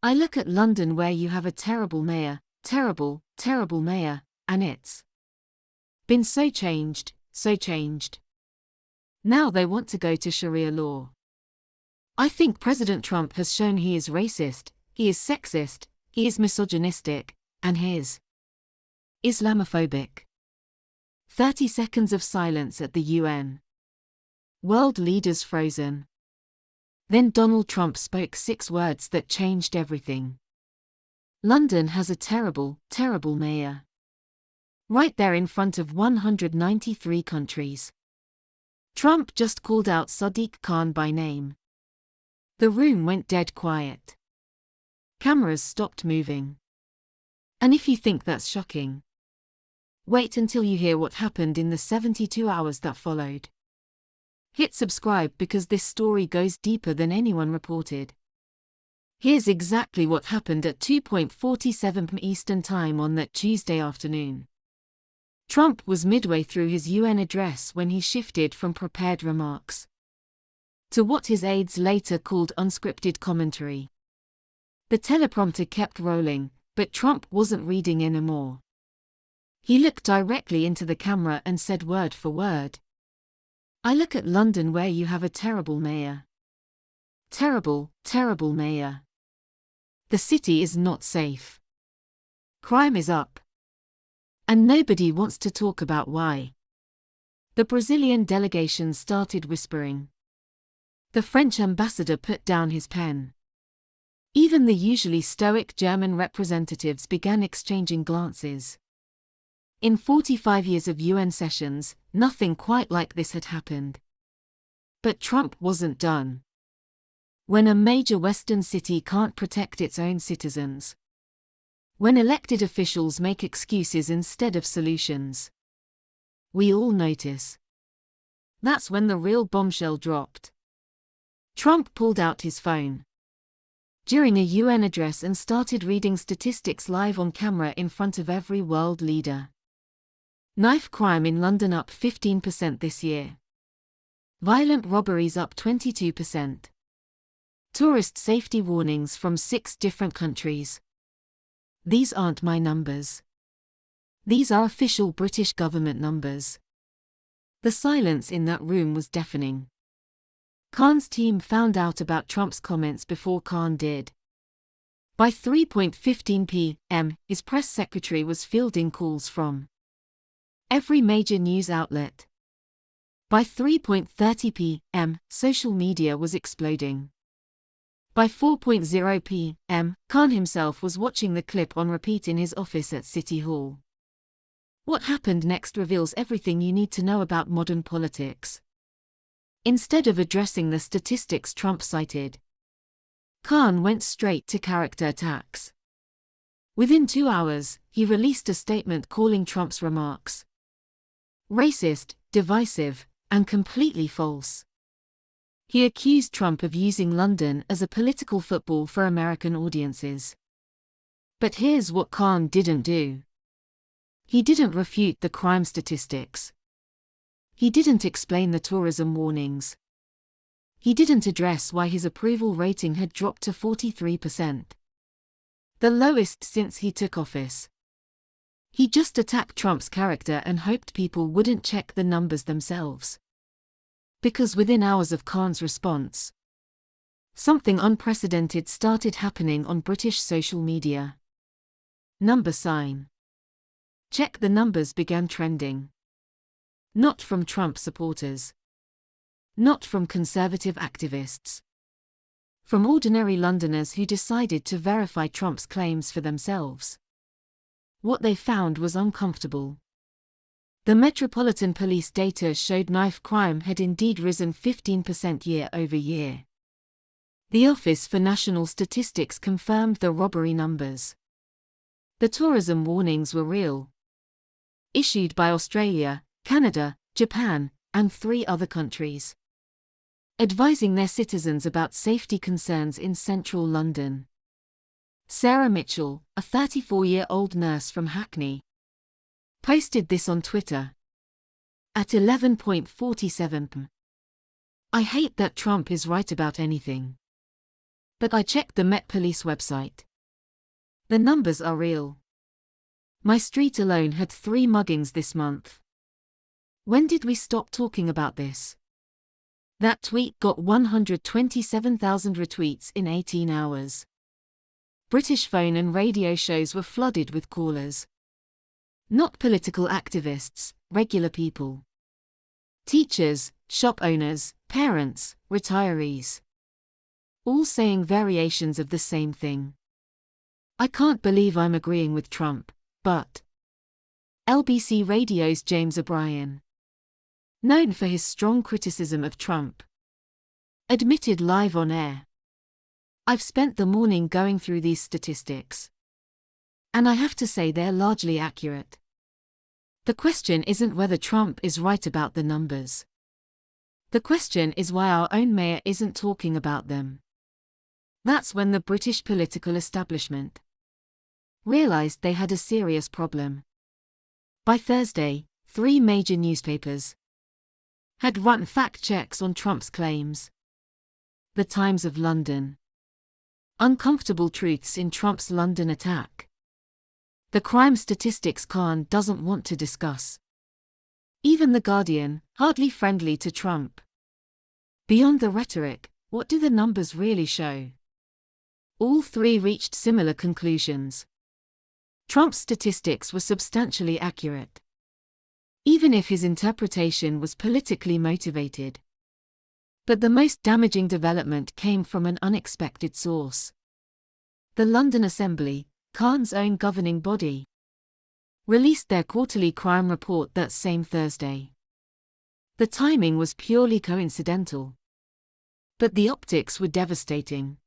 I look at London where you have a terrible mayor, terrible, terrible mayor, and it's been so changed, so changed. Now they want to go to Sharia law. I think President Trump has shown he is racist, he is sexist, he is misogynistic, and he is Islamophobic. 30 seconds of silence at the UN. World leaders frozen. Then Donald Trump spoke 6 words that changed everything. London has a terrible, terrible mayor. Right there in front of 193 countries. Trump just called out Sadiq Khan by name. The room went dead quiet. Cameras stopped moving. And if you think that's shocking, wait until you hear what happened in the 72 hours that followed. Hit subscribe because this story goes deeper than anyone reported. Here's exactly what happened at 2:47 p.m. Eastern Time on that Tuesday afternoon. Trump was midway through his UN address when he shifted from prepared remarks to what his aides later called unscripted commentary. The teleprompter kept rolling, but Trump wasn't reading anymore. He looked directly into the camera and said word for word, I look at London where you have a terrible mayor. Terrible, terrible mayor. The city is not safe. Crime is up. And nobody wants to talk about why. The Brazilian delegation started whispering. The French ambassador put down his pen. Even the usually stoic German representatives began exchanging glances. In 45 years of UN sessions, nothing quite like this had happened. But Trump wasn't done. When a major Western city can't protect its own citizens. When elected officials make excuses instead of solutions. We all notice. That's when the real bombshell dropped. Trump pulled out his phone during a UN address and started reading statistics live on camera in front of every world leader. Knife crime in London up 15% this year. Violent robberies up 22%. Tourist safety warnings from 6 different countries. These aren't my numbers. These are official British government numbers. The silence in that room was deafening. Khan's team found out about Trump's comments before Khan did. By 3:15 p.m., his press secretary was fielding calls from every major news outlet. By 3:30 p.m., social media was exploding. By 4:00 p.m., Khan himself was watching the clip on repeat in his office at City Hall. What happened next reveals everything you need to know about modern politics. Instead of addressing the statistics Trump cited, Khan went straight to character attacks. Within 2 hours, he released a statement calling Trump's remarks racist, divisive, and completely false. He accused Trump of using London as a political football for American audiences. But here's what Khan didn't do. He didn't refute the crime statistics. He didn't explain the tourism warnings. He didn't address why his approval rating had dropped to 43%. The lowest since he took office. He just attacked Trump's character and hoped people wouldn't check the numbers themselves. Because within hours of Khan's response, something unprecedented started happening on British social media. Number sign. Check the numbers began trending. Not from Trump supporters. Not from conservative activists. From ordinary Londoners who decided to verify Trump's claims for themselves. What they found was uncomfortable. The Metropolitan Police data showed knife crime had indeed risen 15% year-over-year. The Office for National Statistics confirmed the robbery numbers. The tourism warnings were real. Issued by Australia, Canada, Japan, and 3 other countries. Advising their citizens about safety concerns in central London. Sarah Mitchell, a 34-year-old nurse from Hackney, posted this on Twitter. At 11:47 p.m. I hate that Trump is right about anything. But I checked the Met Police website. The numbers are real. My street alone had 3 muggings this month. When did we stop talking about this? That tweet got 127,000 retweets in 18 hours. British phone and radio shows were flooded with callers. Not political activists, regular people. Teachers, shop owners, parents, retirees. All saying variations of the same thing. I can't believe I'm agreeing with Trump, but... LBC Radio's James O'Brien, known for his strong criticism of Trump, admitted live on air, "I've spent the morning going through these statistics. And I have to say they're largely accurate. The question isn't whether Trump is right about the numbers. The question is why our own mayor isn't talking about them." That's when the British political establishment realized they had a serious problem. By Thursday, 3 major newspapers had run fact checks on Trump's claims. The Times of London. Uncomfortable truths in Trump's London attack. The crime statistics Khan doesn't want to discuss. Even The Guardian, hardly friendly to Trump. Beyond the rhetoric, what do the numbers really show? All 3 reached similar conclusions. Trump's statistics were substantially accurate, even if his interpretation was politically motivated. But the most damaging development came from an unexpected source. The London Assembly, Khan's own governing body, released their quarterly crime report that same Thursday. The timing was purely coincidental, but the optics were devastating.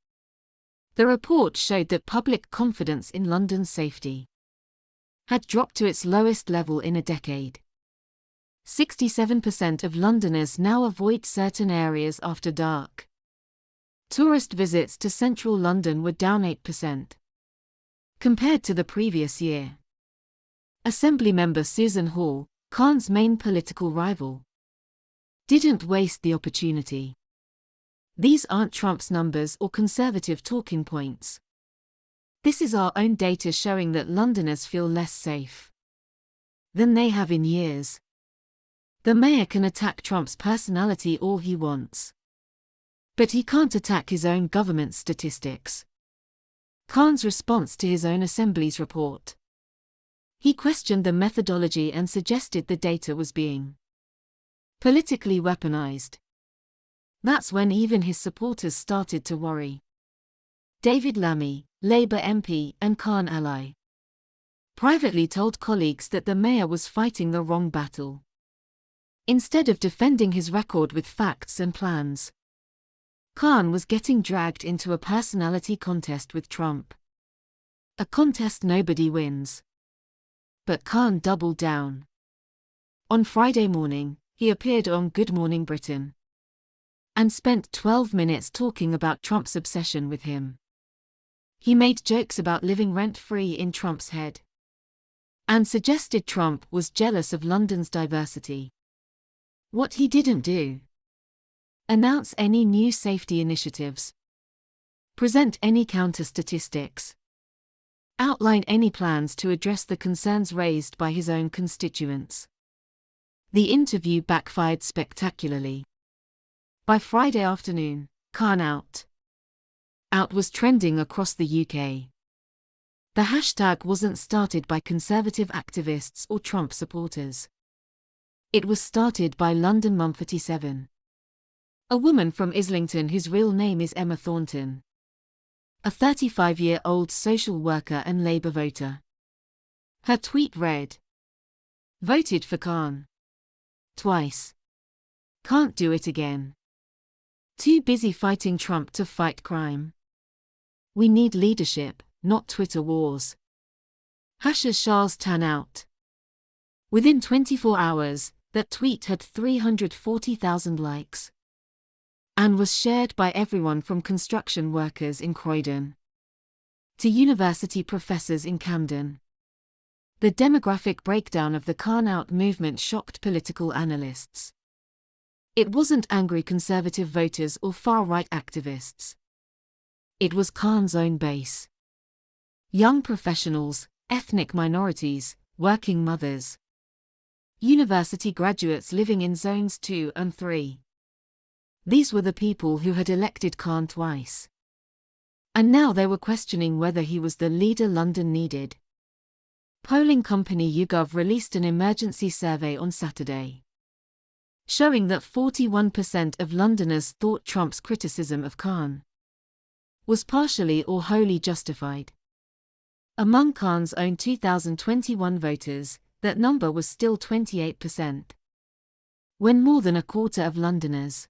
The report showed that public confidence in London's safety had dropped to its lowest level in a decade. 67% of Londoners now avoid certain areas after dark. Tourist visits to central London were down 8% compared to the previous year. Assembly member Susan Hall, Khan's main political rival, didn't waste the opportunity. These aren't Trump's numbers or conservative talking points. This is our own data showing that Londoners feel less safe than they have in years. The mayor can attack Trump's personality all he wants, but he can't attack his own government statistics. Khan's response to his own assembly's report. He questioned the methodology and suggested the data was being politically weaponized. That's when even his supporters started to worry. David Lammy, Labour MP and Khan ally, privately told colleagues that the mayor was fighting the wrong battle. Instead of defending his record with facts and plans, Khan was getting dragged into a personality contest with Trump. A contest nobody wins. But Khan doubled down. On Friday morning, he appeared on Good Morning Britain and spent 12 minutes talking about Trump's obsession with him. He made jokes about living rent-free in Trump's head and suggested Trump was jealous of London's diversity. What he didn't do: announce any new safety initiatives, present any counter-statistics, outline any plans to address the concerns raised by his own constituents. The interview backfired spectacularly. By Friday afternoon, Khan out was trending across the UK. The hashtag wasn't started by conservative activists or Trump supporters. It was started by London Mum 47, a woman from Islington whose real name is Emma Thornton, a 35-year-old social worker and Labour voter. Her tweet read, "Voted for Khan twice. Can't do it again. Too busy fighting Trump to fight crime. We need leadership, not Twitter wars." Charles Tan out. Within 24 hours, that tweet had 340,000 likes and was shared by everyone from construction workers in Croydon to university professors in Camden. The demographic breakdown of the Khan out movement shocked political analysts. It wasn't angry conservative voters or far-right activists. It was Khan's own base. Young professionals, ethnic minorities, working mothers. University graduates living in zones 2 and 3. These were the people who had elected Khan twice. And now they were questioning whether he was the leader London needed. Polling company YouGov released an emergency survey on Saturday, showing that 41% of Londoners thought Trump's criticism of Khan was partially or wholly justified. Among Khan's own 2021 voters, that number was still 28%. When more than a quarter of Londoners